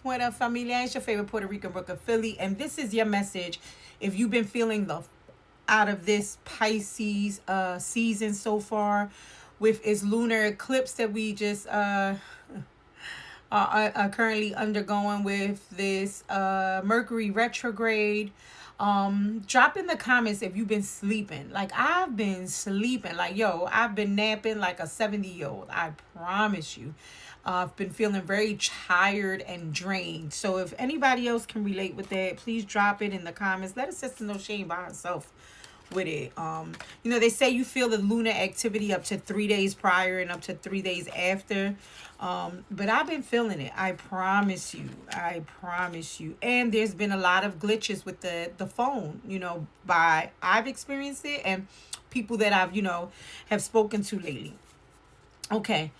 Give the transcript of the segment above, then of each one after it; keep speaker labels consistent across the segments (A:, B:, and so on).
A: What up, familia? It's your favorite Puerto Rican Brooke of Philly, and this is your message. If you've been feeling the out of this Pisces season so far, with its lunar eclipse that we just are currently undergoing, with this Mercury retrograde. Drop in the comments if you've been sleeping. Like, I've been sleeping. Like, yo, I've been napping like a 70-year-old. I promise you. I've been feeling very tired and drained. So if anybody else can relate with that, please drop it in the comments. Let a sister know she ain't by herself with it. They say you feel the lunar activity up to 3 days prior and up to 3 days after. But I've been feeling it. I promise you. I promise you. And there's been a lot of glitches with the phone, by I've experienced it and people that I've, have spoken to lately. Okay.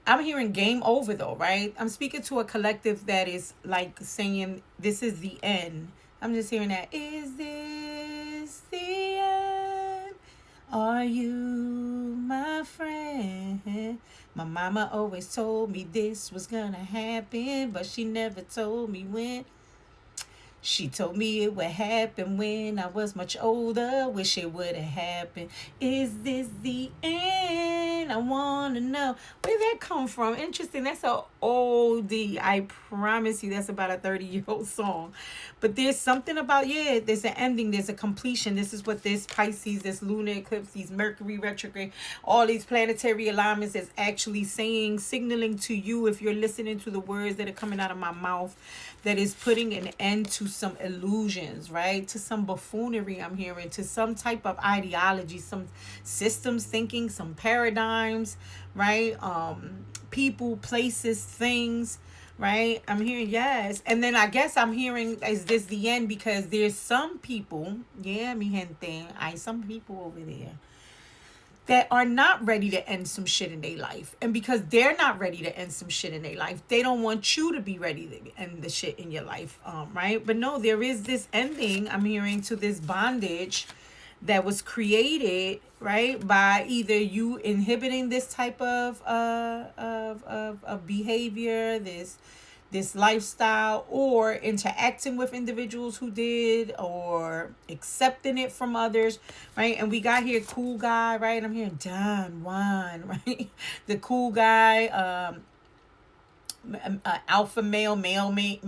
A: I'm hearing game over though, right? I'm speaking to a collective that is like saying this is the end. I'm just hearing that. Is this the end? Are you my friend? My mama always told me this was gonna happen, but she never told me when. She told me it would happen when I was much older. Wish it would have happened. Is this the end? I want to know. Where did that come from? Interesting. That's a oldie. I promise you that's about a 30-year-old song. But there's something about, yeah, there's an ending. There's a completion. This is what this Pisces, this lunar eclipse, these Mercury retrograde, all these planetary alignments is actually saying, signaling to you, if you're listening to the words that are coming out of my mouth, that is putting an end to some illusions, right? To some buffoonery I'm hearing, to some type of ideology, some systems thinking, some paradigms, right? People, places, things, right? I'm hearing yes. And then I guess I'm hearing, is this the end? Because there's some people, yeah, mi gente, hay some people over there that are not ready to end some shit in their life. And because they're not ready to end some shit in their life, they don't want you to be ready to end the shit in your life, right? But no, there is this ending, I'm hearing, to this bondage that was created, right, by either you inhibiting this type of behavior, this lifestyle, or interacting with individuals who did, or accepting it from others, right? And we got here cool guy, right? I'm hearing Don Juan, right? The cool guy, alpha male, main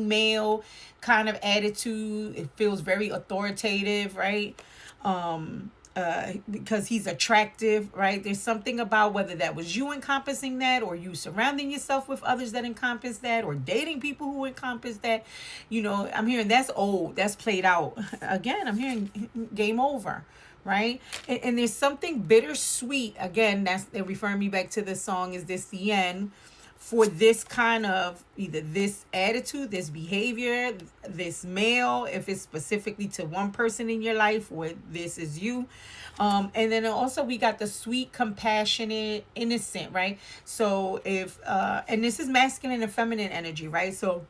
A: male kind of attitude. It feels very authoritative, right? Because he's attractive, right? There's something about whether that was you encompassing that, or you surrounding yourself with others that encompass that, or dating people who encompass that. I'm hearing that's old, that's played out. Again, I'm hearing game over, right? And there's something bittersweet. Again, that's, they're referring me back to the song, Is This the End? For this kind of, either this attitude, this behavior, this male, if it's specifically to one person in your life, or this is you. And then also we got the sweet, compassionate, innocent, right? So if and this is masculine and feminine energy, right? So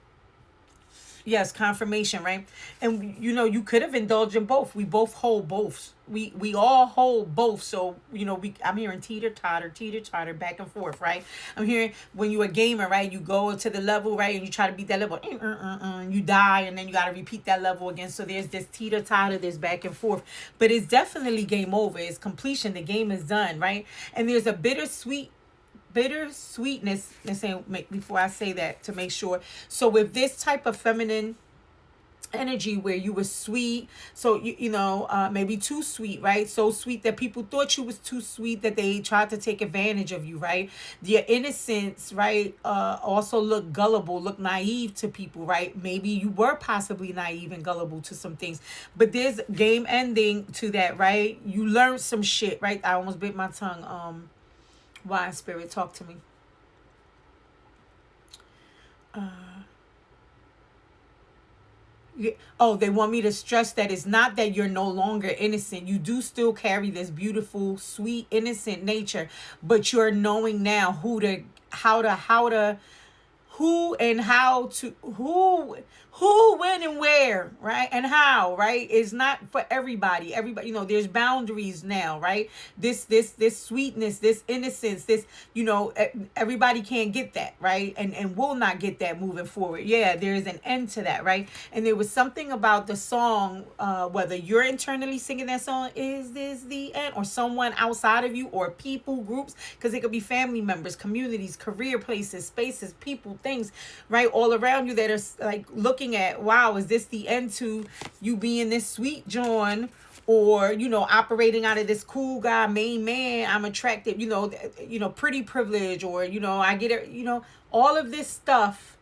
A: yes, confirmation, right? And you could have indulged in both. We both hold both. We all hold both. So I'm hearing teeter totter, back and forth, right? I'm hearing when you're a gamer, right? You go to the level, right, and you try to beat that level, you die, and then you got to repeat that level again. So there's this teeter totter, this back and forth, but it's definitely game over. It's completion. The game is done, right? And there's a bittersweetness. Let's say, before I say that, to make sure. So with this type of feminine energy, where you were sweet, so maybe too sweet, right? So sweet that people thought you was too sweet, that they tried to take advantage of you, right? Your innocence, right, also look gullible, look naive to people, right? Maybe you were possibly naive and gullible to some things, but there's game ending to that, right? You learned some shit, right? I almost bit my tongue. Why, spirit, talk to me. Yeah. Oh, they want me to stress that it's not that you're no longer innocent. You do still carry this beautiful, sweet, innocent nature, but you're knowing now how to who and how to who, when, and where, right? And how, right? Is not for everybody. Everybody, there's boundaries now, right? This sweetness, this innocence, this, everybody can't get that, right? And will not get that moving forward. Yeah, there is an end to that, right? And there was something about the song, whether you're internally singing that song, is this the end, or someone outside of you, or people, groups, because it could be family members, communities, career places, spaces, people, things, right, all around you that are like looking at, wow, is this the end to you being this sweet John, or operating out of this cool guy, main man, I'm attractive, pretty privilege, or I get it, all of this stuff.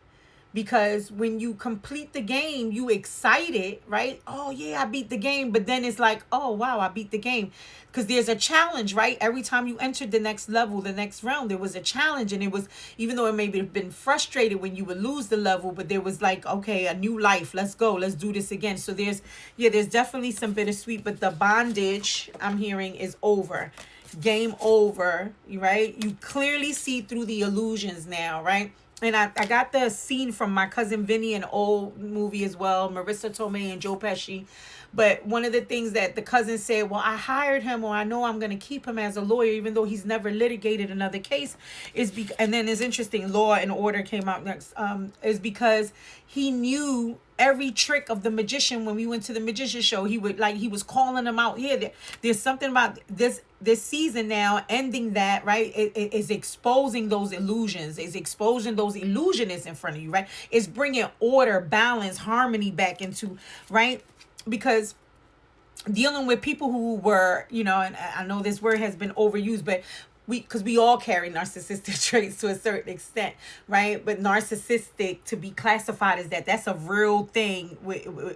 A: Because when you complete the game, you excited, right? Oh yeah, I beat the game. But then it's like, oh wow, I beat the game. Because there's a challenge, right? Every time you entered the next level, the next round, there was a challenge. And it was, even though it maybe have been frustrated when you would lose the level, but there was like, okay, a new life. Let's go. Let's do this again. So there's definitely some bittersweet, but the bondage I'm hearing is over. Game over, right? You clearly see through the illusions now, right? And I got the scene from My Cousin Vinny, an old movie as well, Marissa Tomei and Joe Pesci. But one of the things that the cousin said, well, I hired him, or I know I'm going to keep him as a lawyer, even though he's never litigated another case, and then it's interesting, Law and Order came out next, is because he knew every trick of the magician. When we went to the magician show, he was calling them out. Yeah, there's something about this season now ending that, right? It is exposing those illusions. It's exposing those illusionists in front of you, right? It's bringing order, balance, harmony back into, right? Because dealing with people who were, and I know this word has been overused, but because we all carry narcissistic traits to a certain extent, right? But narcissistic, to be classified as that's a real thing,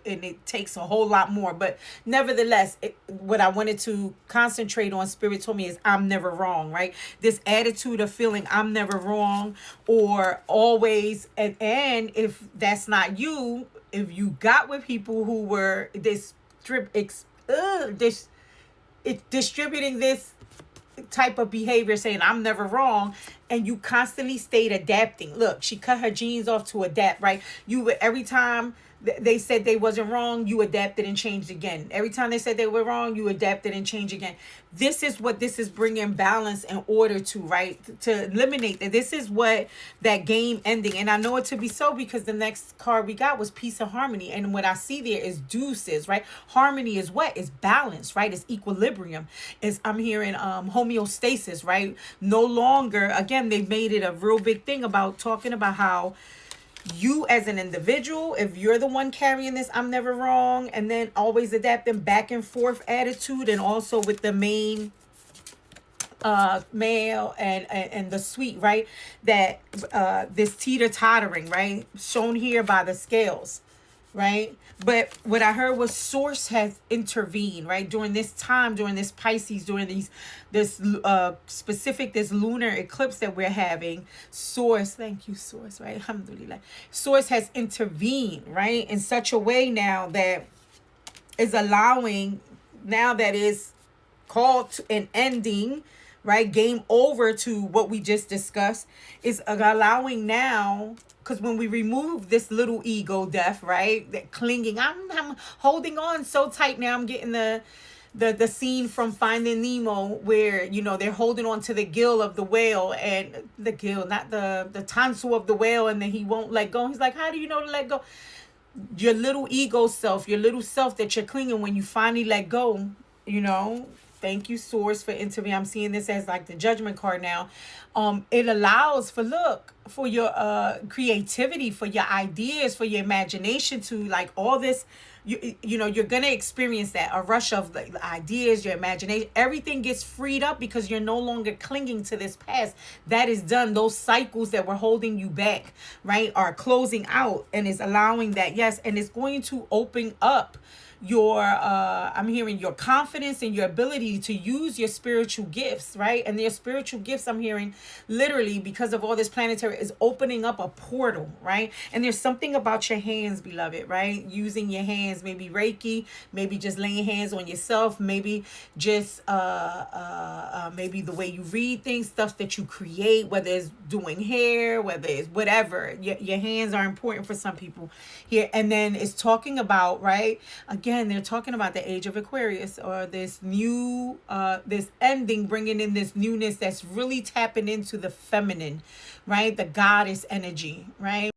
A: and it takes a whole lot more. But nevertheless, what I wanted to concentrate on, Spirit told me, is I'm never wrong, right? This attitude of feeling I'm never wrong, or always, and if that's not you, if you got with people who were distributing this type of behavior, saying I'm never wrong, and you constantly stayed adapting. Look, she cut her jeans off to adapt, right? Every time they said they wasn't wrong, you adapted and changed again. Every time they said they were wrong, you adapted and changed again. This is what this is bringing balance and order to, right? To eliminate that. This is what that game ending. And I know it to be so, because the next card we got was peace and harmony. And what I see there is deuces, right? Harmony is what? It's balance, right? It's equilibrium. I'm hearing homeostasis, right? No longer, again, they've made it a real big thing about talking about how you as an individual, if you're the one carrying this I'm never wrong, and then always adapting back and forth attitude, and also with the main male and the sweet, right, that this teeter-tottering, right, shown here by the scales, right? But what I heard was Source has intervened, right, during this time, during this Pisces, during this lunar eclipse that we're having. Source, thank you, Source, right? Alhamdulillah. Source has intervened, right, in such a way now that is allowing, now that is called to an ending, right, game over to what we just discussed, is allowing now. Because when we remove this little ego death, right, that clinging, I'm holding on so tight now. I'm getting the scene from Finding Nemo where, they're holding on to the gill of the whale, and the gill, not the tonsil of the whale, and then he won't let go. He's like, how do you know to let go? Your little ego self, your little self that you're clinging, when you finally let go, Thank you, Source, for intervening. I'm seeing this as like the Judgment card now. It allows for your creativity, for your ideas, for your imagination to, like, all this. You're gonna experience that, a rush of the ideas, your imagination. Everything gets freed up because you're no longer clinging to this past. That is done. Those cycles that were holding you back, right, are closing out, and it's allowing that, yes, and it's going to open up your I'm hearing your confidence and your ability to use your spiritual gifts, right? And their spiritual gifts, I'm hearing, literally, because of all this planetary spirit is opening up a portal, right? And there's something about your hands, beloved, right? Using your hands, maybe Reiki, maybe just laying hands on yourself, maybe just maybe the way you read things, stuff that you create, whether it's doing hair, whether it's whatever. Your hands are important for some people here. And then it's talking about, right? Again, they're talking about the age of Aquarius, or this new this ending, bringing in this newness that's really tapping into the feminine, right? The goddess energy, right?